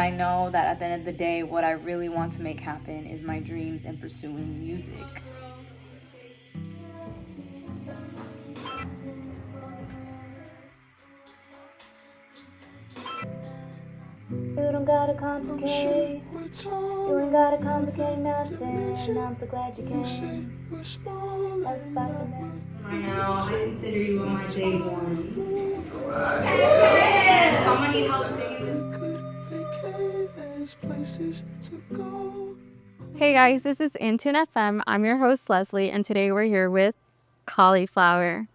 I know that at the end of the day, what I really want to make happen is my dreams and pursuing music. You don't gotta complicate. You ain't gotta complicate nothing. I'm so glad you came. Let's back in there. Right now, I consider you one of my day ones. Does someone need help singing this? Hey guys, this is InTuneFM. I'm your host Leslie, and today we're here with Cauliflower.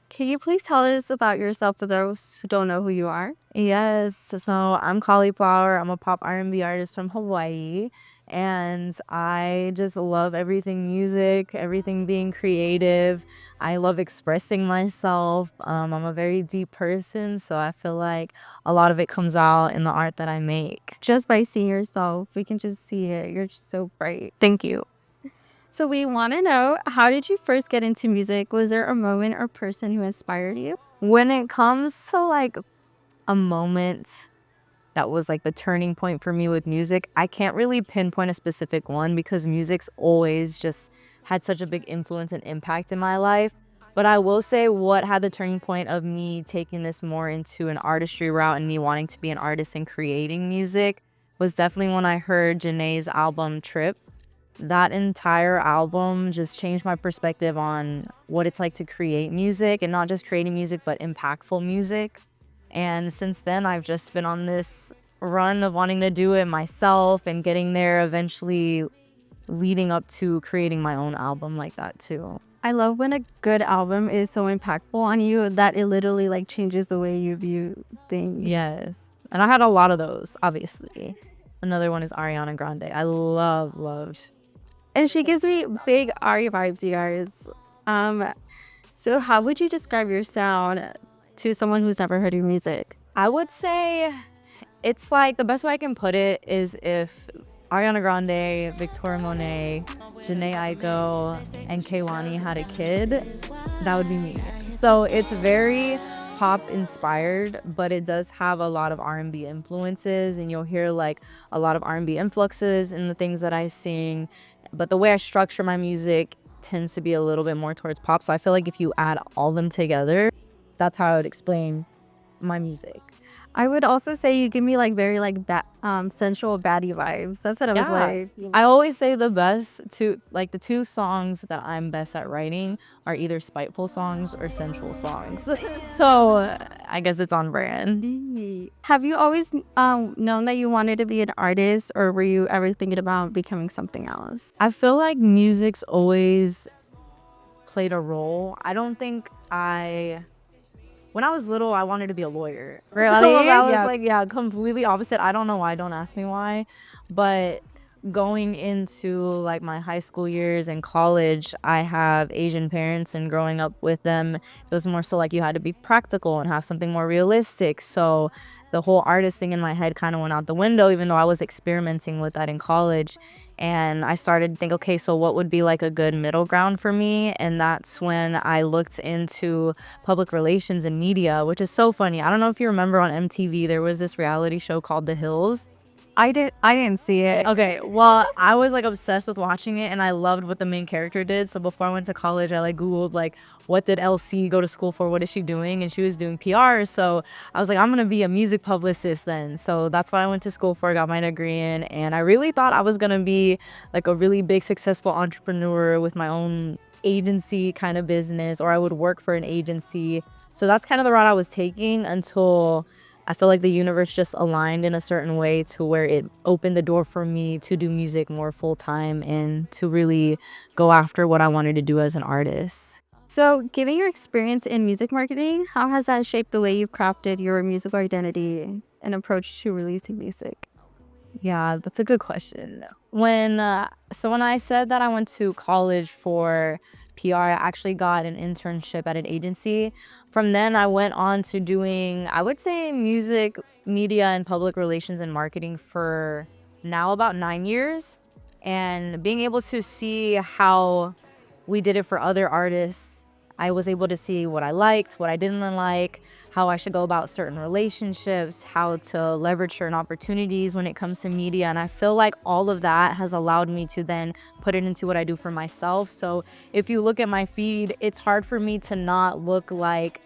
Can you please tell us about yourself for those who don't know who you are? Yes, so I'm Cauliflower. I'm a pop R&B artist from Hawaii, and I just love everything music, everything being creative. I love expressing myself. I'm a very deep person, so I feel like a lot of it comes out in the art that I make. Just by seeing yourself, we can just see it. You're just so bright. Thank you. So we want to know, how did you first get into music? Was there a moment or person who inspired you? When it comes to like a moment that was like the turning point for me with music, I can't really pinpoint a specific one because music's always just had such a big influence and impact in my life. But I will say what had the turning point of me taking this more into an artistry route and me wanting to be an artist and creating music was definitely when I heard Jhene's album Trip. That entire album just changed my perspective on what it's like to create music, and not just creating music, but impactful music. And since then, I've just been on this run of wanting to do it myself and getting there, eventually leading up to creating my own album like that too. I love when a good album is so impactful on you that it literally like changes the way you view things. Yes. And I had a lot of those, obviously. Another one is Ariana Grande. I loved. And she gives me big Ari vibes, you guys. So how would you describe your sound to someone who's never heard your music? I would say it's like, the best way I can put it is if Ariana Grande, Victoria Monet, Jhene Aiko, and Kehlani had a kid, that would be me. So it's very pop inspired, but it does have a lot of R&B influences, and you'll hear like a lot of R&B influxes in the things that I sing. But the way I structure my music tends to be a little bit more towards pop. So I feel like if you add all them together, that's how I would explain my music. I would also say you give me like very like sensual baddie vibes. That's what I was like. I always say the two songs that I'm best at writing are either spiteful songs or sensual songs. So I guess it's on brand. Have you always known that you wanted to be an artist, or were you ever thinking about becoming something else? I feel like music's always played a role. I don't think when I was little, I wanted to be a lawyer. Really? So I was completely opposite. I don't know why. Don't ask me why. But going into like my high school years and college, I have Asian parents, and growing up with them, it was more so like you had to be practical and have something more realistic. So the whole artist thing in my head kind of went out the window, even though I was experimenting with that in college. And I started to think, okay, so what would be like a good middle ground for me? And that's when I looked into public relations and media, which is so funny. I don't know if you remember on MTV, there was this reality show called The Hills. I didn't see it. Okay, well, I was like obsessed with watching it, and I loved what the main character did. So before I went to college, I like Googled like, what did LC go to school for? What is she doing? And she was doing PR. So I was like, I'm gonna be a music publicist then. So that's what I went to school for, got my degree in, and I really thought I was gonna be like a really big successful entrepreneur with my own agency kind of business, or I would work for an agency. So that's kind of the route I was taking until I feel like the universe just aligned in a certain way to where it opened the door for me to do music more full time and to really go after what I wanted to do as an artist. So, given your experience in music marketing, how has that shaped the way you've crafted your musical identity and approach to releasing music? Yeah, that's a good question. When I said that I went to college for PR, I actually got an internship at an agency. From then, I went on to doing, I would say, music, media, and public relations and marketing for now about 9 years. And being able to see how we did it for other artists I was able to see what I liked, what I didn't like, how I should go about certain relationships, how to leverage certain opportunities when it comes to media. And I feel like all of that has allowed me to then put it into what I do for myself. So if you look at my feed, it's hard for me to not look like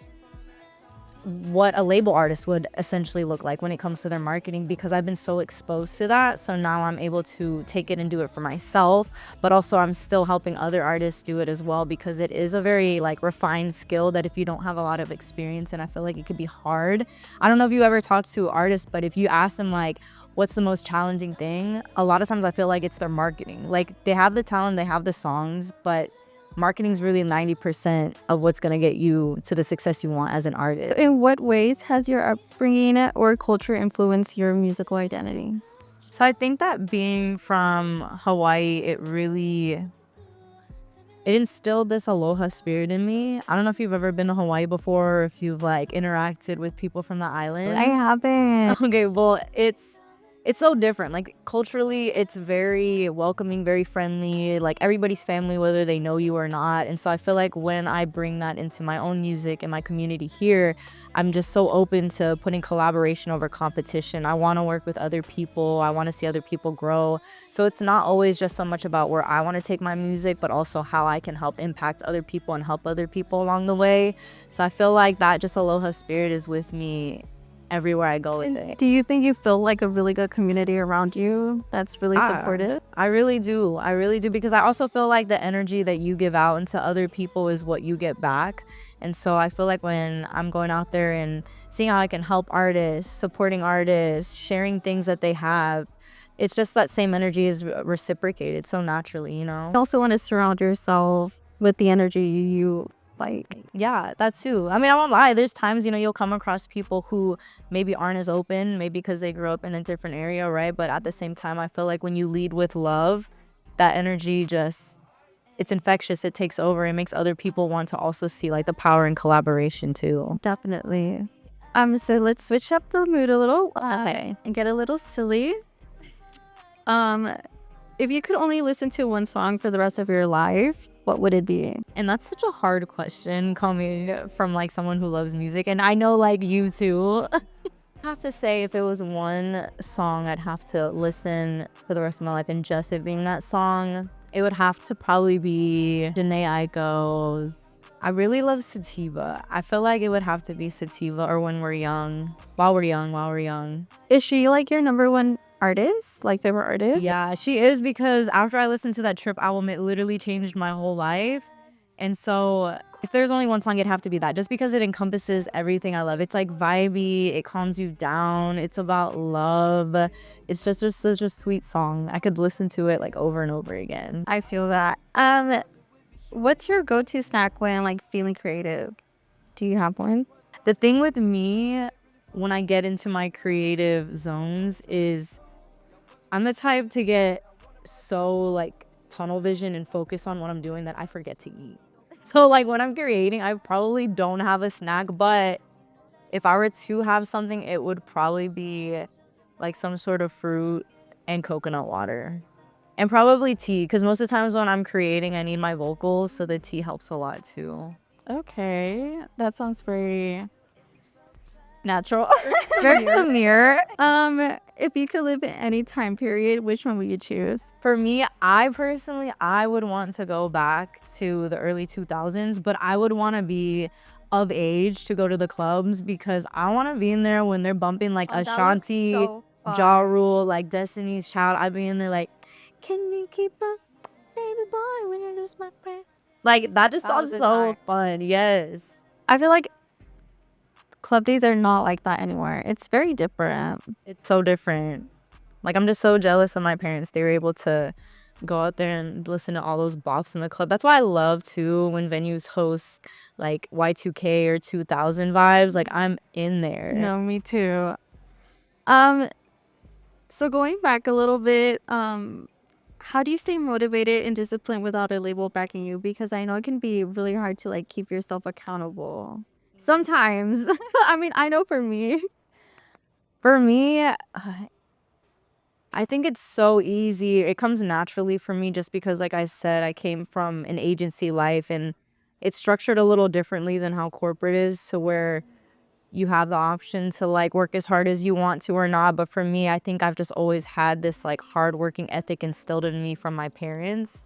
what a label artist would essentially look like when it comes to their marketing, because I've been so exposed to that. So now I'm able to take it and do it for myself, but also I'm still helping other artists do it as well, because it is a very like refined skill that if you don't have a lot of experience, and I feel like it could be hard. I don't know if you ever talked to artists, but if you ask them like what's the most challenging thing, a lot of times I feel like it's their marketing. Like they have the talent, they have the songs, but marketing is really 90% of what's going to get you to the success you want as an artist. In what ways has your upbringing or culture influenced your musical identity? So I think that being from Hawaii, it instilled this aloha spirit in me. I don't know if you've ever been to Hawaii before, or if you've like interacted with people from the islands. I haven't. Okay, well, it's so different. Like culturally, it's very welcoming, very friendly, like everybody's family, whether they know you or not. And so I feel like when I bring that into my own music and my community here, I'm just so open to putting collaboration over competition. I want to work with other people. I want to see other people grow. So it's not always just so much about where I want to take my music, but also how I can help impact other people and help other people along the way. So I feel like that just aloha spirit is with me everywhere I go with it. Do you think you feel like a really good community around you that's really supportive? I really do. I really do, because I also feel like the energy that you give out into other people is what you get back. And so I feel like when I'm going out there and seeing how I can help artists, supporting artists, sharing things that they have, it's just that same energy is reciprocated so naturally, you know? You also want to surround yourself with the energy you like. Yeah, that too. I mean, I won't lie. There's times, you'll come across people who maybe aren't as open, maybe because they grew up in a different area, right? But at the same time, I feel like when you lead with love, that energy it's infectious. It takes over. It makes other people want to also see like the power in collaboration too. Definitely. So let's switch up the mood a little and get a little silly. If you could only listen to one song for the rest of your life, what would it be? And that's such a hard question coming from like someone who loves music, and I know like you too. I have to say, if it was one song I'd have to listen for the rest of my life, and just it being that song, it would have to probably be Jhene Aiko's. I really love Sativa. I feel like it would have to be Sativa or When We're Young. While We're Young. Is she like your number one artist, like favorite artist? Yeah, she is, because after I listened to that Trip album, it literally changed my whole life. And so if there's only one song, it'd have to be that, just because it encompasses everything I love. It's like vibey, it calms you down, it's about love. It's just such a sweet song. I could listen to it like over and over again. I feel that. What's your go-to snack when like feeling creative? Do you have one? The thing with me when I get into my creative zones is I'm the type to get so like tunnel vision and focus on what I'm doing that I forget to eat. So like when I'm creating, I probably don't have a snack, but if I were to have something, it would probably be like some sort of fruit and coconut water. And probably tea, because most of the times when I'm creating, I need my vocals, so the tea helps a lot too. Okay, that sounds very natural. Very familiar. If you could live in any time period, which one would you choose? For me, I would want to go back to the early 2000s, but I would want to be of age to go to the clubs, because I want to be in there when they're bumping like Ashanti, Ja Rule, like Destiny's Child. I'd be in there like, can you keep up, baby boy, when you lose my breath? Like that just sounds so fun. Yes. I feel like club days are not like that anymore. It's very different. It's so different. Like I'm just so jealous of my parents. They were able to go out there and listen to all those bops in the club. That's why I love too when venues host like Y2K or 2000 vibes. Like I'm in there. No, me too. So going back a little bit, how do you stay motivated and disciplined without a label backing you? Because I know it can be really hard to like keep yourself accountable. Sometimes. I mean, I know for me. For me, I think it's so easy. It comes naturally for me just because, like I said, I came from an agency life, and it's structured a little differently than how corporate is, to where you have the option to like work as hard as you want to or not. But for me, I think I've just always had this like hardworking ethic instilled in me from my parents.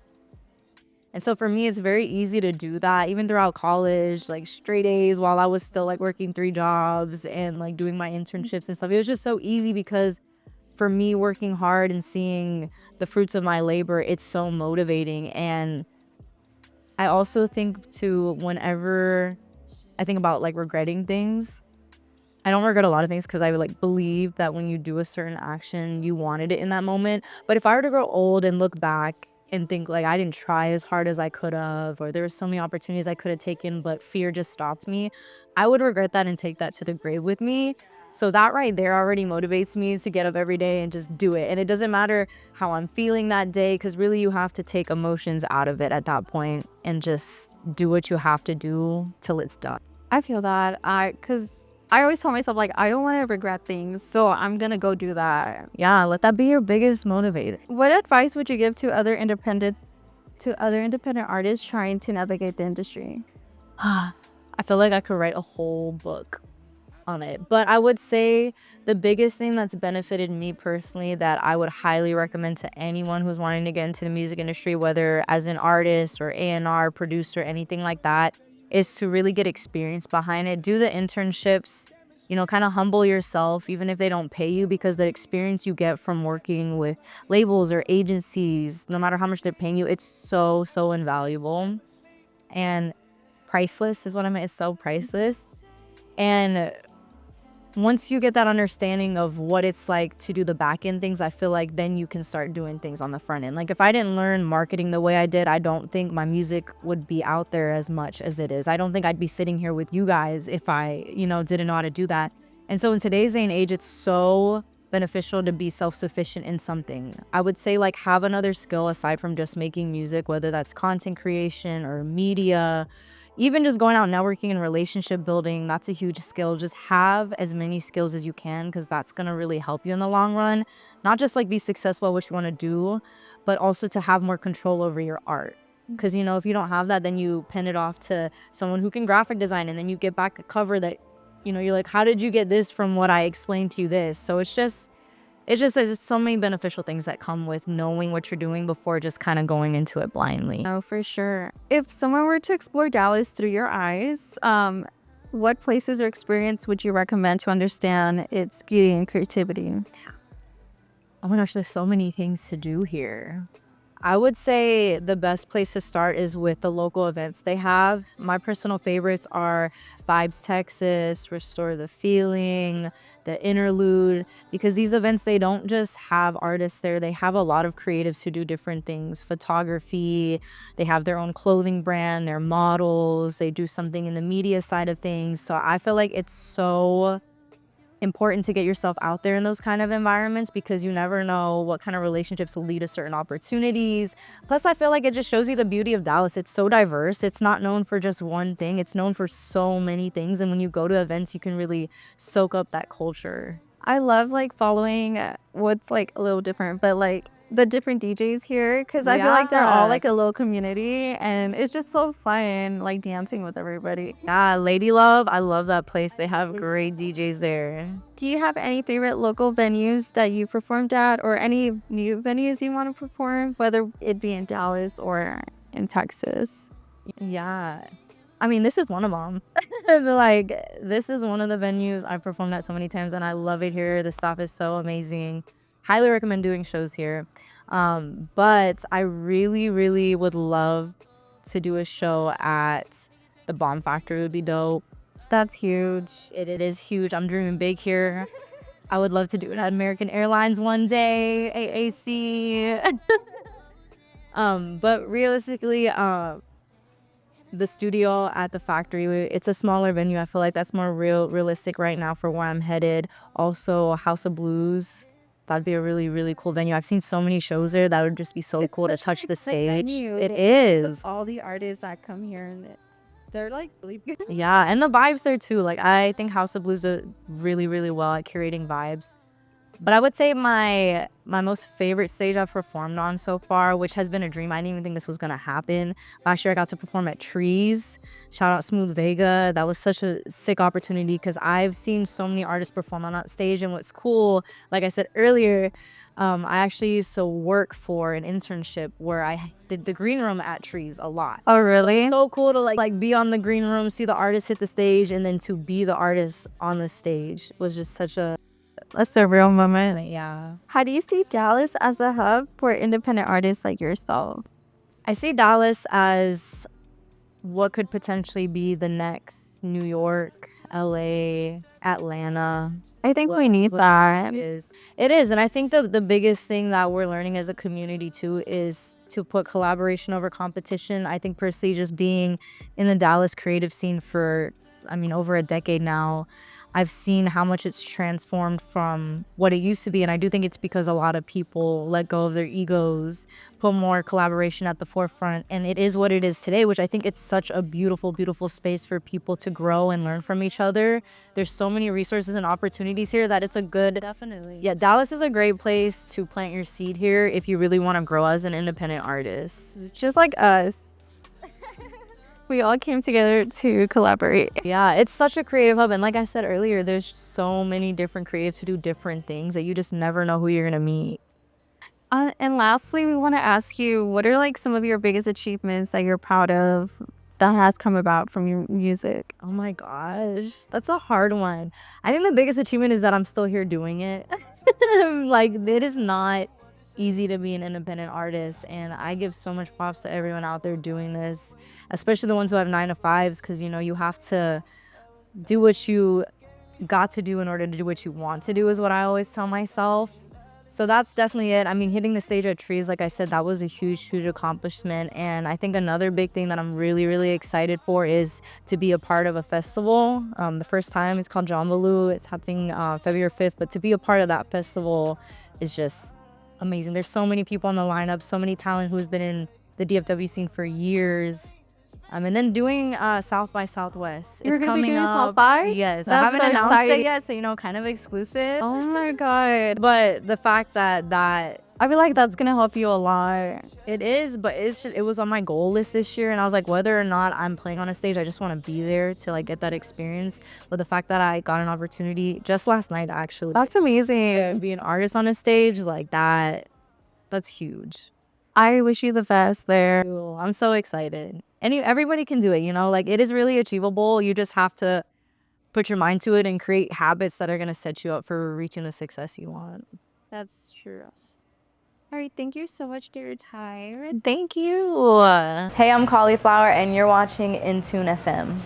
And so for me, it's very easy to do that even throughout college, like straight A's while I was still like working 3 jobs and like doing my internships and stuff. It was just so easy because for me, working hard and seeing the fruits of my labor, it's so motivating. And I also think too, whenever I think about like regretting things, I don't regret a lot of things because I like believe that when you do a certain action, you wanted it in that moment. But if I were to grow old and look back and think like I didn't try as hard as I could have, or there were so many opportunities I could have taken, but fear just stopped me, I would regret that and take that to the grave with me. So that right there already motivates me to get up every day and just do it. And it doesn't matter how I'm feeling that day, because really you have to take emotions out of it at that point and just do what you have to do till it's done. I feel that. Because I always tell myself, like, I don't want to regret things, so I'm going to go do that. Yeah, let that be your biggest motivator. What advice would you give to other independent artists trying to navigate the industry? I feel like I could write a whole book on it. But I would say the biggest thing that's benefited me personally that I would highly recommend to anyone who's wanting to get into the music industry, whether as an artist or A&R, producer, anything like that, is to really get experience behind it. Do the internships, you know, kind of humble yourself, even if they don't pay you, because the experience you get from working with labels or agencies, no matter how much they're paying you, it's so, so invaluable and priceless is what I meant. It's so priceless. And once you get that understanding of what it's like to do the back end things, I feel like then you can start doing things on the front end. Like if I didn't learn marketing the way I did, I don't think my music would be out there as much as it is. I don't think I'd be sitting here with you guys if I, you know, didn't know how to do that. And so in today's day and age, it's so beneficial to be self-sufficient in something. I would say like have another skill aside from just making music, whether that's content creation or media, even just going out networking and relationship building. That's a huge skill. Just have as many skills as you can, because that's going to really help you in the long run. Not just like be successful at what you want to do, but also to have more control over your art. Because, you know, if you don't have that, then you pen it off to someone who can graphic design, and then you get back a cover that, you know, you're like, how did you get this from what I explained to you this? So it's just there's so many beneficial things that come with knowing what you're doing before just kind of going into it blindly. Oh, for sure. If someone were to explore Dallas through your eyes, what places or experience would you recommend to understand its beauty and creativity? Oh my gosh, there's so many things to do here. I would say the best place to start is with the local events they have. My personal favorites are Vibes Texas, Restore the Feeling, the Interlude, because these events, they don't just have artists there. They have a lot of creatives who do different things. Photography, they have their own clothing brand, their models, they do something in the media side of things. So I feel like it's so important to get yourself out there in those kind of environments, because you never know what kind of relationships will lead to certain opportunities. Plus, I feel like it just shows you the beauty of Dallas. It's so diverse. It's not known for just one thing. It's known for so many things. And when you go to events, you can really soak up that culture. I love like following what's like a little different, but like the different DJs here, because I feel like they're all like a little community, and it's just so fun like dancing with everybody. Yeah, Lady Love, I love that place. They have great DJs there. Do you have any favorite local venues that you performed at, or any new venues you want to perform, whether it be in Dallas or in Texas? Yeah, I mean, this is one of them. Like, this is one of the venues I've performed at so many times, and I love it here. The staff is so amazing. Highly recommend doing shows here. But I really, really would love to do a show at the Bomb Factory. Would be dope. That's huge. It is huge. I'm dreaming big here. I would love to do it at American Airlines one day, AAC. But realistically, the studio at the factory, it's a smaller venue. I feel like that's more realistic right now for where I'm headed. Also, House of Blues, that'd be a really, really cool venue. I've seen so many shows there. That would just be so cool to touch the stage. It is. All the artists that come here, and they're like really good. Yeah, and the vibes there too. Like, I think House of Blues does really, really well at curating vibes. But I would say my most favorite stage I've performed on so far, which has been a dream. I didn't even think this was gonna happen. Last year I got to perform at Trees. Shout out Smooth Vega. That was such a sick opportunity because I've seen so many artists perform on that stage. And what's cool, like I said earlier, I actually used to work for an internship where I did the green room at Trees a lot. Oh, really? So cool to like be on the green room, see the artist hit the stage, and then to be the artist on the stage was just such a surreal moment. yeah. How do you see Dallas as a hub for independent artists like yourself? I see Dallas as what could potentially be the next New York, LA, Atlanta. I think we need that. It is. And I think the biggest thing that we're learning as a community too is to put collaboration over competition. I think personally just being in the Dallas creative scene for, over a decade now, I've seen how much it's transformed from what it used to be. And I do think it's because a lot of people let go of their egos, put more collaboration at the forefront. And it is what it is today, which I think it's such a beautiful, beautiful space for people to grow and learn from each other. There's so many resources and opportunities here that it's a good... Definitely. Yeah, Dallas is a great place to plant your seed here if you really want to grow as an independent artist. Just like us. We all came together to collaborate. Yeah, it's such a creative hub. And like I said earlier, there's so many different creatives who do different things that you just never know who you're going to meet. And lastly, we want to ask you, what are like some of your biggest achievements that you're proud of that has come about from your music? Oh my gosh, that's a hard one. I think the biggest achievement is that I'm still here doing it. Like, it is not easy to be an independent artist, and I give so much props to everyone out there doing this, especially the ones who have 9-to-5s, because you have to do what you got to do in order to do what you want to do, is what I always tell myself. So that's definitely it. Hitting the stage at Trees, like I said, that was a huge, huge accomplishment. And I think another big thing that I'm really, really excited for is to be a part of a festival. The first time, it's called Jambaloo. It's happening February 5th. But to be a part of that festival is just amazing. There's so many people on the lineup, so many talent who's been in the DFW scene for years. And then doing South by Southwest. You're it's gonna be coming doing up. South by? Yes, I That's haven't so announced it exciting. yet, so kind of exclusive. Oh my god. But the fact that I feel like that's gonna help you a lot. it is, but it was on my goal list this year, and I was like, whether or not I'm playing on a stage, I just want to be there to like get that experience. But the fact that I got an opportunity just last night, actually, That's amazing. to be an artist on a stage like that's huge. I wish you the best there. I'm so excited. And everybody can do it, like it is really achievable. You just have to put your mind to it and create habits that are going to set you up for reaching the success you want. That's true. All right, thank you so much for your time. Thank you. Hey, I'm Cauliflower, and you're watching InTuneFM.